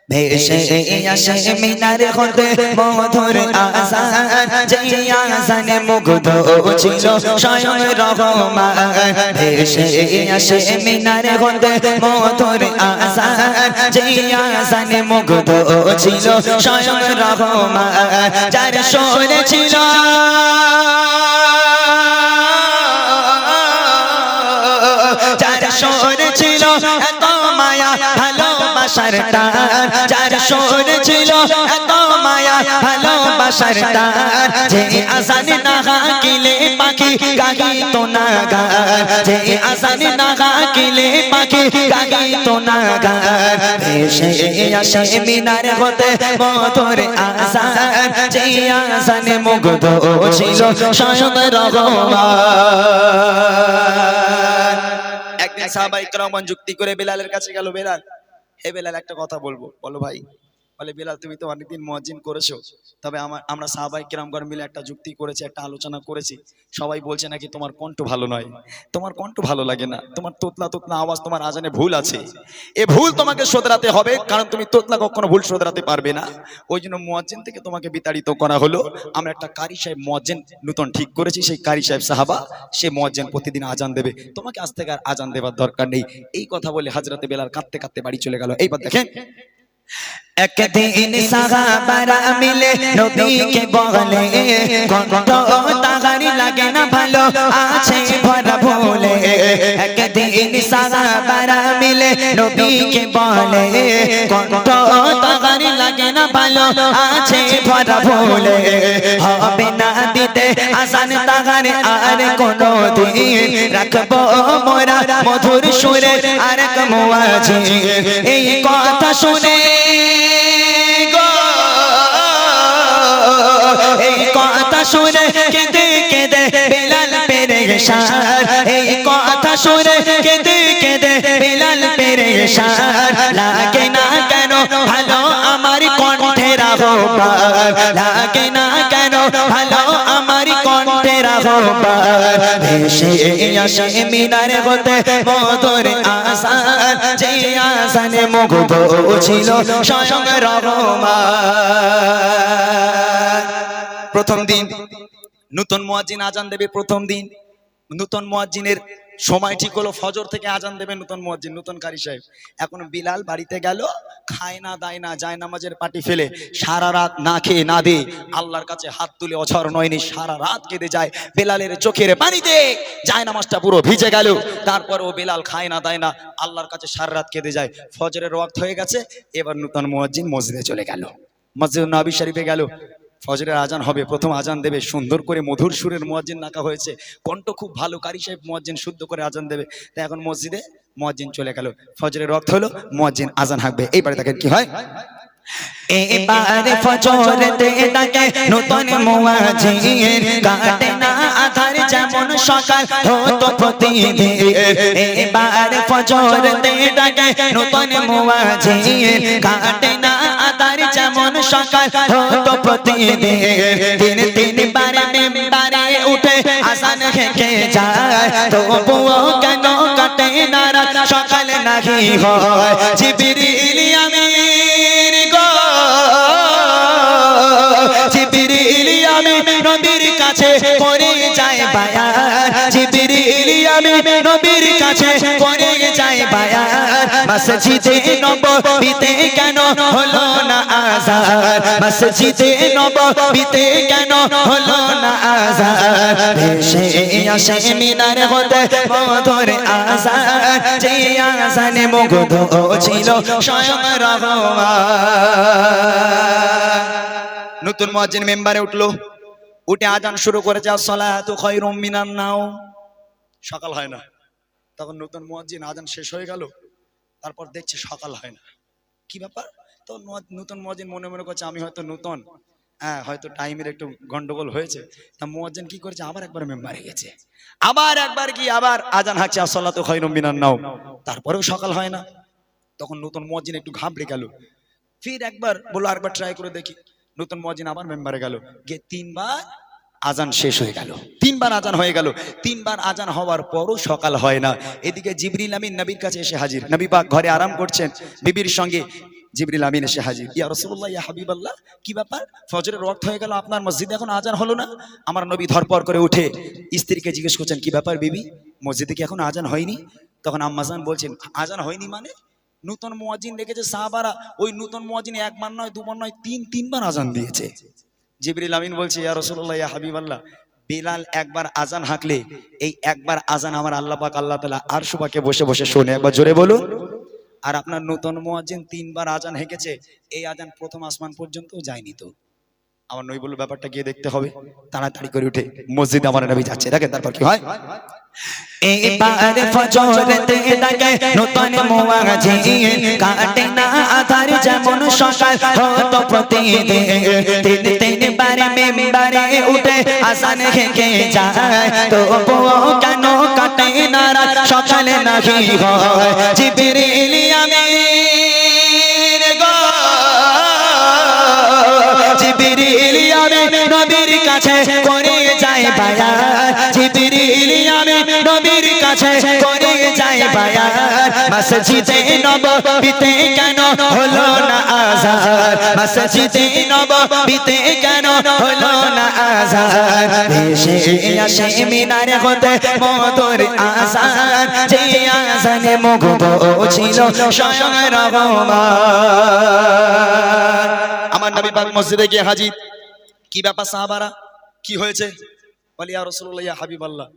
ভেসে আসে মিনার হতে মধুর আযান, যে আযানে মুগ্ধ ছিল স্বয়ং রহমান। ভেসে আসে মিনার হতে মধুর আযান, যে আযানে মুগ্ধ ছিল স্বয়ং রহমান। যার সুরে ছিল যার সুরে ছিল এত মায়া ভালোবাসার টান, যার সুরে ছিল এত মায়া ভালোবাসার টান, যে আযান না হাকিলে পাখি গাহিত না গান, যে আযান না হাকিলে পাখি গাহিত না গান। ভেসে আসে মিনার হতে মধুর আযান, যে আযানে মুগ্ধ ছিল স্বয়ং রহমান। একদিন সাহাবায়ে কেরাম যুক্তি করে বেলালের কাছে গেল, বেলাল, হে বেলাল একটা কথা বলবো। বলো ভাই। বলে বেলাল তুমি তো অনেকদিন মুয়াজ্জিন করেছো, তবে আমরা সাহাবায়ে কেরামগণ মিলে একটা যুক্তি করেছি, একটা আলোচনা করেছি। সবাই বলছে নাকি তোমার কণ্ঠ ভালো নয়, তোমার কণ্ঠ ভালো লাগে না, তোমার তোতলা তোতলা আওয়াজ, তোমার আজানে ভুল আছে। এ ভুল তোমাকে শোধরাতে হবে, কারণ তুমি তোতলা কখনো ভুল শোধরাতে পারবে না। ওই জন্য মুয়াজ্জিন থেকে তোমাকে বিতাড়িত করা হলো। আমরা একটা কারি সাহেব মুয়াজ্জিন নতুন ঠিক করেছি, সেই কারি সাহেব সাহাবা, সে মুয়াজ্জিন প্রতিদিন আজান দেবে, তোমাকে আজ থেকে আর আজান দেওয়ার দরকার নেই। এই কথা বলে হযরতে বেলাল কাঁদতে কাঁদতে বাড়ি চলে গেল। এইবার দেখেন, একদিন সাহাবারা মিলে নবীকে বলে, কণ্ঠ তাহার লাগে না ভালো, আছে ভরা ভুলে। একদিন সাহাবারা মিলে নবীকে বলে, কণ্ঠ তাহার লাগে না ভালো, আছে ভরা ভুলে। হবে না দিতে আযান তাহার আর কোনো দিন, রাখবো মোরা মধুর সুরে আরেক মুয়াজ্জিন। এই কথা শুনে এই কথা শুনে কেঁদে কেঁদে বেলাল পেরেশান, এই কথা শুনে কেঁদে কেঁদে বেলাল পেরেশান। লাগে না কেন ভালো আমার কণ্ঠের আহ্বান, লাগে না কেন ভালো আমার কণ্ঠের আহ্বান। ভেসে আসে মিনার হতে মধুর আযান, যে আযানে মুগ্ধ ছিল স্বয়ং রহমান। প্রথম দিন নতুন মুয়াজ্জিন আজান দেবে, প্রথম দিন নতুন মুয়াজ্জিনের সময় ঠিক হলো, ফজর থেকে আজান দেবে নতুন মুয়াজ্জিন, নতুন কারি সাহেব। এখন বিলাল বাড়িতে গেল, খায় না দায় না, যায় নামাজের পাটি ফেলে সারা রাত না খেয়ে না দিয়ে আল্লাহর কাছে হাত তুলে অঝর নয়নি সারা রাত কেঁদে যায়। বেলালের চোখের পানিতে যায় নামাজটা পুরো ভিজে গেল। তারপর ও বেলাল খায় না দায় না, আল্লাহর কাছে সারা রাত কেঁদে যায়। ফজরের ওয়াক্ত হয়ে গেছে, এবার নতুন মুয়াজ্জিন মসজিদে চলে গেল, মসজিদুন নববী শরীফে গেল। ফজরের আজান হবে, প্রথম আজান দেবে, সুন্দর করে মধুর সুরের মুয়াজ্জিন রাখা হয়েছে, কণ্ঠ খুব ভালো, কারি সাহেব মুয়াজ্জিন শুদ্ধ করে আজান দেবে। তাই এখন মসজিদে মুয়াজ্জিন চলে গেল, ফজরের ওয়াক্ত হলো, মুয়াজ্জিন আজান হাঁকবে। এইবারে দেখেন কি হয়। এবারে ফজরেতে ডাকে নতুন মুয়াজ্জিন, কাটে না আধার যেমন সকাল হতো প্রতিদিন। এবারে ফজরেতে ডাকে নতুন মুয়াজ্জিন, কাটে না আধার যেমন সকাল হতো প্রতিদিন। তিন তিনবারে মিম্বারে উঠে আযান হেঁকে যায়, তবুও কেন কাটে না রাত, সকাল নাহি হয়। জিবরিল আমিন গো, জিবরিল আমিন নবীর কাছে করে যায় বায়ান, জিবরিল আমিন নবীর কাছে করে যায় বায়ান। মসজিদে নববীতে কেন হলো না আযান, মসজিদে নববীতে কেন হলো না আযান। ভেসে আসে মিনার হতে মধুর আযান, যে আযানে মুগ্ধ ছিল স্বয়ং রহমান। নতুন মুয়াজ্জিন মেম্বারে উঠলো, উঠে আজান শুরু করেছে, আসসালাতু খায়রুম মিনান নাওম। সকাল হয় না, তখন নতুন মুয়াজ্জিন আজান শেষ হয়ে গেল, তারপর দেখছে সকাল হয় না, কি ব্যাপার। তো নতুন মুয়াজ্জিন মনে মনে করছে আমি হয়তো নতুন, হ্যাঁ হয়তো টাইমের একটু গন্ডগোল হয়েছে। তা মুয়াজ্জিন কি করেছে, আবার একবার মেম্বারে গেছে, আবার একবার কি আবার আজান হাঁকছে, আসসালাতু খায়রুম মিনান নাওম, তারপরেও সকাল হয় না। তখন নতুন মুয়াজ্জিন একটু ঘাবড়ে গেল, ফির একবার বললো আরেকবার ট্রাই করে দেখি। নতুন মুয়াজ্জিন আবার মেম্বারে গেল, গিয়ে তিনবার আজান শেষ হয়ে গেল, তিনবার আজান হয়ে গেল। তিনবার আজান হওয়ার পরও সকাল হয় না। এদিকে জিবরিল আমিন নবীর কাছে এসে হাজির, নবী পাক ঘরে আরাম করছেন বিবির সঙ্গে। জিবরিল আমিন এসে হাজির। ইয়া রাসূলুল্লাহ, ইয়া হাবিবাল্লাহ, কি ব্যাপার? ফজরের ওয়াক্ত হয়ে গেল, আপনার মসজিদে এখন আজান হলো না? আমার নবী ধরপড় করে উঠে স্ত্রীকে জিজ্ঞেস করছেন, কি ব্যাপার বিবি, মসজিদে কি এখন আজান হয়নি? তখন আম্মাজান বলছেন, আজান হয়নি মানে? নূতন মুয়াজ্জিন রেখেছে সাহাবারা, ওই নূতন মুয়াজ্জিন একবার নয়, দুবার নয়, তিনবার আজান দিয়েছে। জিবরিল আমিন বলছে, ইয়া রাসূলুল্লাহ, ইয়া হাবিবাল্লাহ, বিলাল একবার আজান হাঁকলে এই একবার আজান আমার আল্লাহ পাক আল্লাহ তাআলা আরশ পাকে বসে বসে শোনে। একবার জোরে বলুন। আর আপনার নূতন মুয়াজ্জিন তিনবার আজান হেঁকেছে, এই আজান প্রথম আসমান পর্যন্ত যায়নি। তো আমার নবী বলল, ব্যাপারটা গিয়ে দেখতে হবে। তাড়াতাড়ি করে উঠে মসজিদে আমার নবী যাচ্ছে। দেখেন তারপর কি হয়। এবারে ফজরেতে ডাকে নতুন মুয়াজ্জিন, কাটে না আধার যেমন সকাল হতো প্রতিদিন। তিনবারে মিম্বারে উঠে আজান হেঁকে যায়, তবুও কেন কাটে না রাত সকালে নাহি হয়। জিবরিল আমিন গো, জিবরিল আমিন নবীর কাছে করে যায় বায়ান, জিবরিল আমিন নবীর কাছে করে যায় বায়ান। মসজিদে নববীতে কেন হলো না আযান, মসজিদে নববীতে কেন হলো না আযান। ভেসে আসে মিনারে হতে মধুর আযান, যে আযানে মুগ্ধ ছিল স্বয়ং রহমান। আমার নবী পাক মসজিদে গিয়ে হাজির। কি ব্যাপার সাহাবারা, কি হয়েছে? বলি, ইয়া রাসূলুল্লাহ, ইয়া হাবিবাল্লাহ,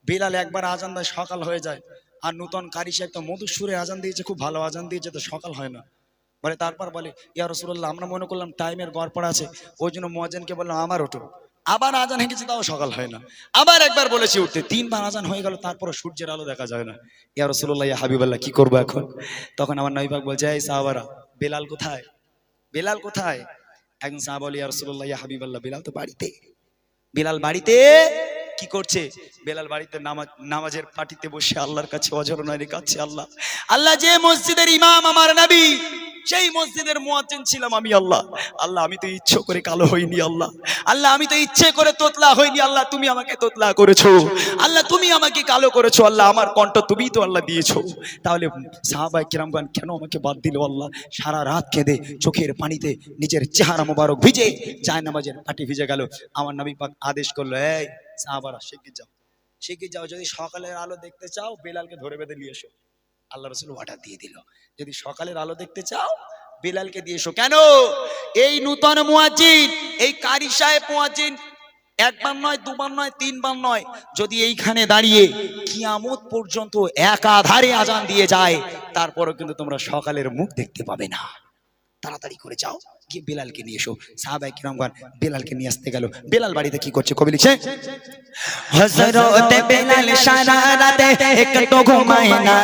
বিলাল একবার আজান দেয় সকাল হয়ে যায়, আর নূতন কারি সাহেব তো মধুর সুরে আজান দিয়েছে, খুব ভালো আজান দিয়েছে, তো সকাল হয় না। বলে, তারপর বলে, ইয়া রাসূলুল্লাহ, আমরা মনে করলাম টাইমের গড়পড় আছে, ওই জন্য মুয়াজ্জিনকে বললাম আমার ওঠো। আবার আজান হেঁকেছে, তাও সকাল হয় না। আবার একবার বলেছি উঠতে, তিনবার আজান হয়ে গেল, তারপরে সূর্যের আলো দেখা যায় না। ইয়া রাসূলুল্লাহ, ইয়া হাবিবাল্লাহ, কি করবো এখন? তখন আমার নবী পাক বলছে, এই সাহাবারা, বেলাল কোথায়? বেলাল কোথায়? একজন সাহাবা বলে, ইয়া রাসূলুল্লাহ, ইয়া হাবিবাল্লাহ, বেলাল তো বাড়িতে। বেলাল বাড়িতে কি করছে? বেলাল বাড়িতে নামাজের পাটিতে বসে আল্লাহর কাছে অঝরনায় কাঁদছে। আল্লাহ, আল্লাহ, যে মসজিদের ইমাম আমার নবী, সেই মসজিদের মুয়াজ্জিন ছিলাম আমি। আল্লাহ, আল্লাহ, আমি তো ইচ্ছে করে কালো হইনি। আল্লাহ, আল্লাহ, আমি তো ইচ্ছে করে তোতলা হইনি। আল্লাহ, তুমি আমাকে তোতলা করেছো। আল্লাহ, তুমি আমাকে কালো করেছো। আল্লাহ, আমার কণ্ঠ তুমি তো আল্লাহ দিয়েছো। তাহলে সাহাবায়ে কিরামগণ কেন আমাকে বাদ দিল? আল্লাহ, সারা রাত কেঁদে চোখের পানিতে নিজের চেহারা মোবারক ভিজে, জায়নামাজের পাটি ভিজে গেল। আমার নবী পাক আদেশ করলো, এই সাহাবারা, শিগগির যাও, শিগগির যাও, যদি সকালের আলো দেখতে চাও বেলালকে ধরে বেঁধে নিয়ে এসো। আল্লাহ রাসূল অর্ডার দিয়ে দিল, যদি সকালের আলো দেখতে চাও বেলালকে দিয়ে এসো। কেন? এই নূতন মুয়াজ্জিন, এই কারি সাহেব মুয়াজ্জিন একবার নয়, দুবার নয়, তিনবার নয়, যদি এইখানে দাঁড়িয়ে কিয়ামত পর্যন্ত একাধারে আজান দিয়ে যায়, তারপরও কিন্তু তোমরা সকালের মুখ দেখতে পাবে না। তাড়াতাড়ি করে যাও, গিয়ে বেলালকে নিয়ে এসো। সাহাবায়ে কিরামগণ বেলালকে নিয়ে আসতে গেল। বেলাল বাড়িতে কি করছে? কবি লিখছে, হযরত বেলাল সারা রাতে একটু ঘুমায় না,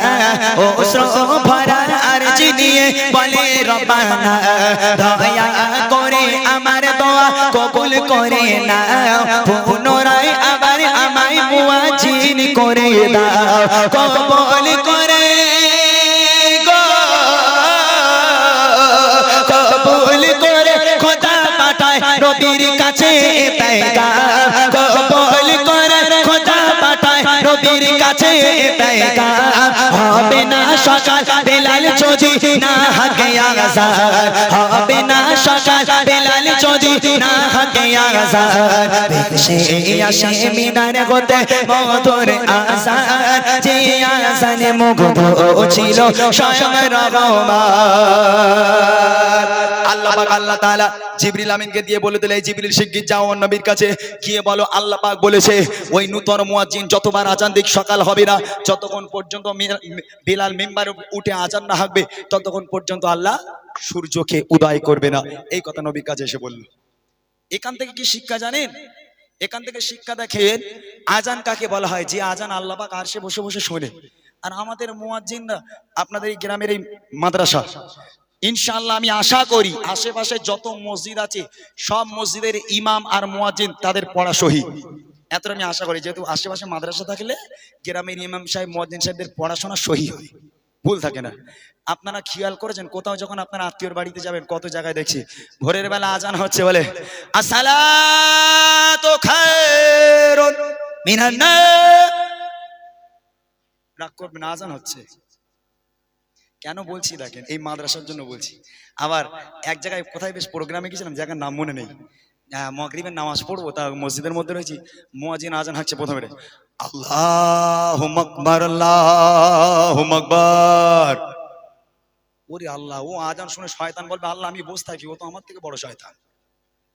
অশ্রু ভরা আরজি নিয়ে বলে, রব্বানা, দয়া করে আমার দোয়া কবুল করে না, পুনরায় আবার আমায় মুয়াজ্জিন করে দাও, কবুল করে গো, কবুল করে খোদা পাঠায় নবীর কাছে পেগাম, কবুল করে খোদা পাঠায় নবীর কাছে পেগাম। হবে না সকাল বেলাল যদি না হাঁকে আযান, হবে না সকাল বেলাল যদি না হাঁকে আযান। ভেসে আসে মিনারে হতে মধুর আযান, যে আযানে মুগ্ধ ছিল স্বয়ং রহমান। আল্লাহ পাক আল্লাহ তাআলা জিবরিল আমিনকে দিয়ে বলে দিলে, জিবরিল শিগগির যাও আমার নবীর কাছে, গিয়ে বলো আল্লাহ পাক বলেছে ওই নূতন মুয়াজ্জিন যতবার আজান দিক সকাল হবে না, যতক্ষণ পর্যন্ত বেলাল মিম্বারে উঠে আজান না হাঁকবে ততক্ষণ পর্যন্ত আল্লাহ সূর্যকে উদয় করবে না। এই কথা নবীর কাছে এসে বলল। এখান থেকে কি শিক্ষা জানেন? এখান থেকে শিক্ষা দেখেন, আজান কাকে বলা হয়? যে আজান আল্লাহ পাক আরশে বসে বসে শোনে। আর আমাদের মুয়াজ্জিনরা, আপনাদের এই গ্রামের এই মাদ্রাসা, ইনশাআল্লাহ আমি আশা করি আশেপাশে যত মসজিদ আছে সব মসজিদের ইমাম আর মুয়াজ্জিন তাদের পড়া সহি। এত আমি আশা করি, যেহেতু আশেপাশে মাদ্রাসা থাকলে গ্রামের ইমাম সাহেব মুয়াজ্জিন সাহেবদের পড়াশোনা সহি হয়, ভুল থাকে না। আপনারা খেয়াল করেছেন কোথাও যখন আপনারা আত্মীয়র বাড়িতে যাবেন, কত জায়গায় দেখছি ভোরের বেলা আজান হচ্ছে, বলে আসসালাতু খায়রুন মিনান নাওম। রাগ করবেন না, আজান হচ্ছে। কেন বলছি দেখেন, এই মাদ্রাসার জন্য বলছি। আবার এক জায়গায় কোথায় বেশ প্রোগ্রামে গেছিলাম, জায়গার নাম মনে নেই, মাগরিবের নামাজ পড়বো, তা মসজিদের মধ্যে রয়েছি, মুয়াজ্জিন আজান হাঁকছে প্রথমে, আল্লাহু আকবার আল্লাহু আকবার। ওরে আল্লাহ, ও আজান শুনে শয়তান বলবে আল্লাহ আমি বসে থাকি, ও তো আমার থেকে বড় শয়তান,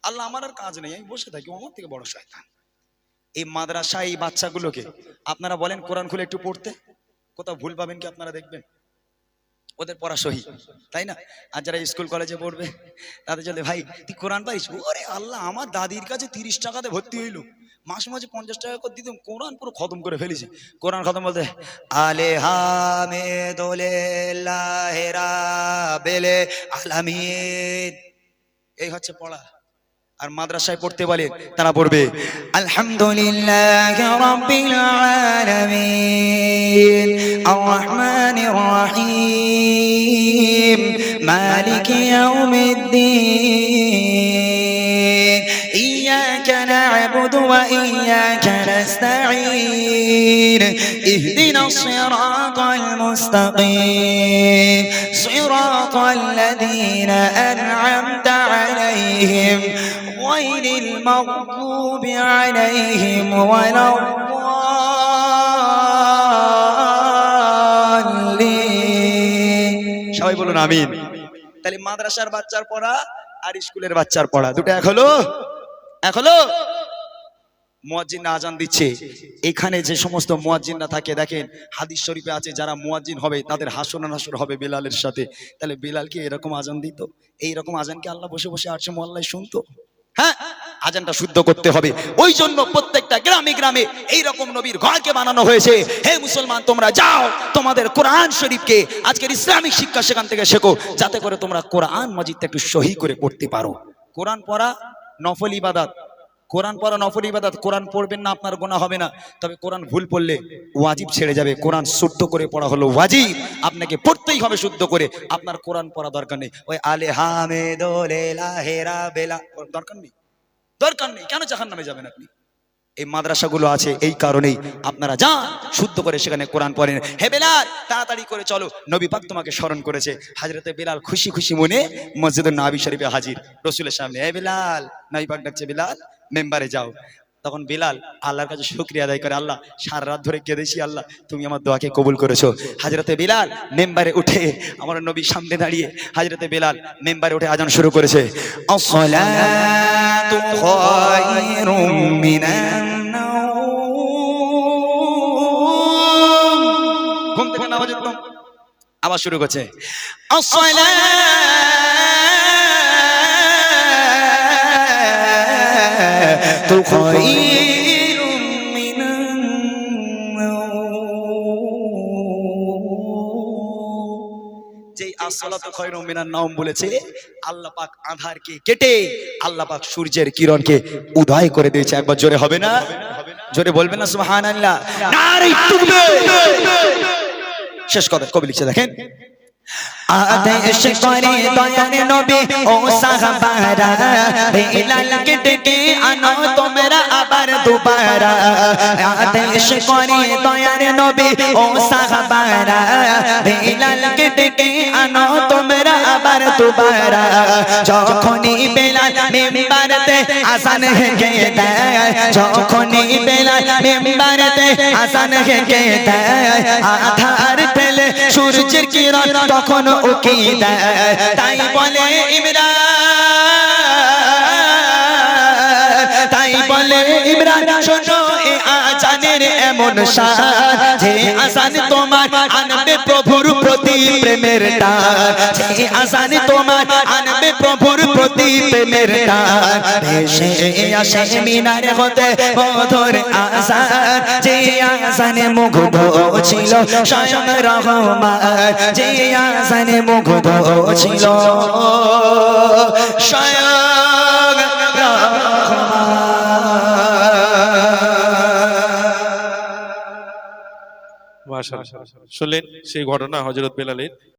আল্লাহ আমার আর কাজ নেই, আমি বসে থাকি, ও আমার থেকে বড় শয়তান। এই মাদ্রাসা এই বাচ্চাগুলোকে আপনারা বলেন কোরআন খুলে একটু পড়তে, কোথাও ভুল পাবেন কি আপনারা দেখবেন? ওদের পড়া সহি, তাই না? আর যারা স্কুল কলেজে পড়বে তাদের চলতে ভাই তুই কোরআন পারিস, ওরে আল্লাহ আমার দাদির কাছে 30 টাকাতে ভর্তি হইলো, মাসে মাসে 50 টাকা করে দিতাম, কোরআন পুরো খতম করে ফেলেছি। কোরআন খতম বলতে আলে হামিদুলিল্লাহি রাব্বিল আলামিন, এই হচ্ছে পড়া। আর মাদ্রাসায় পড়তে বলে তারা পড়বে আলহামদুলিল্লাহি রাব্বিল আলামিন আর রহমানির রহিম মালিকি ইয়াউমিদ্দিন ইয়্যাকা না'বুদু ওয়া ইয়্যাকা নাস্তাঈন ইহদিনাস সিরাতাল মুস্তাকিম সিরাতাল লাযীনা আন'আমতা আলাইহিম غير المغضوب عليهم ولا الضالين। সবাই বলুন আমিন। তাহলে মাদ্রাসার বাচ্চার পড়া আর স্কুলের বাচ্চার পড়া দুটো এক হলো, এক হলো। মুয়াজ্জিন আজান দিচ্ছে, এখানে যে সমস্ত মুয়াজ্জিনরা থাকে দেখেন হাদিস শরীফে আছে যারা মুয়াজ্জিন হবে তাদের হাসর নাসর হবে বেলালের সাথে। তাহলে বেলাল কি এরকম আজান দিত? এইরকম আজান কি আল্লাহ বসে বসে আরশে মহল্লায় শুনতো? হ্যাঁ, আজানটা শুদ্ধ করতে হবে। ওই জন্য প্রত্যেকটা গ্রামে গ্রামে এইরকম নবীর ঘরকে বানানো হয়েছে। হে মুসলমান, তোমরা যাও তোমাদের কোরআন শরীফকে আজকের ইসলামিক শিক্ষা সেখান থেকে শেখো, যাতে করে তোমরা কোরআন মাজিদটা একটু সহি করে পড়তে পারো। কোরআন পড়া নফল ইবাদত, কোরআন পড়া নফল ইবাদত। কোরআন পড়বেন না আপনার গুনাহ হবে না, তবে কোরআন ভুল পড়লে ওয়াজিব ছেড়ে যাবে। কোরআন শুদ্ধ করে পড়া হলো ওয়াজিব, আপনাকে পড়তেই হবে শুদ্ধ করে। আপনার কোরআন পড়া দরকার নেই, ওই আলে হামিদুলিল্লাহি রাব্বিল দরকার নেই, দরকার নেই। কেন জাহান্নামে যাবেন আপনি? এই মাদ্রাসাগুলো আছে এই কারণেই, আপনারা যান শুদ্ধ করে সেখানে কোরআন পড়েন। হে বেলাল তাড়াতাড়ি করে চলো, নবী পাক তোমাকে স্মরণ করেছে। হযরতে বেলাল খুশি খুশি মনে মসজিদুন নববী শরীফে হাজির, রাসূলের সামনে। হে বেলাল, নবী পাক ডাকছে, বেলাল মেম্বারে যাও। তখন বেলাল আল্লাহর কাছে শুকরিয়া আদায় করে, আল্লাহ সারা রাত ধরে কেঁদেছি, আল্লাহ তুমি আমার দোয়াকে কবুল করেছো। হযরতে বেলাল মেম্বারে উঠে, আমার নবী সামনে দাঁড়িয়ে, হযরতে বেলাল মেম্বারে উঠে আজান শুরু করেছে। আসসালাতু খায়রুম মিনান নাওম। ঘুম থেকে নামাজ পড়লাম, আবার শুরু করছে আসসালাতু খায়রুম মিনান নাওম। যেই আসসালাতু খায়রুম মিনান নাওম বলেছে, আল্লাহ পাক আঁধারকে কেটে আল্লাহ পাক সূর্যের কিরণকে উদয় করে দিয়েছে। একবার জোরে হবে না? জোরে বলবেন না সুবহানাল্লাহ? নারে তাকবীর। শেষ কথা কবি লিখছে দেখেন, আদেশ করে দয়ার নবী ও সাহাবারা, বেলালকে ডেকে আনো তোমরা আবার দুবারা। আদেশ করে দয়ার নবী ও সাহাবারা, বেলালকে ডেকে আনো তোমরা আবার দুবারা। যখনই বেলাল মিম্বারেতে আযান হেঁকে দেয়, যখনই বেলাল মিম্বারেতে আযান হেঁকে দেয়, আধার ঠেলে সূর্যের কিরণ তখন উকি দেয়। তাই বলে ইমরান, তাই বলে ইমরান, শোনো এ আজানের এমন শান, যে আজান তোমার আনবে প্রভুর প্রতি প্রেমের টান, যে আজান তোমার আনবে প্রভুর প্রতি প্রেমের টান। ভেসে আসে মিনার হতে মধুর আজান, যে আজানে মুগ্ধ ছিল স্বয়ং রহমান, যে আজানে মুগ্ধ ছিল স্বয়ং মাশাআল্লাহ। শুনলেন সেই ঘটনা হযরত বেলালের।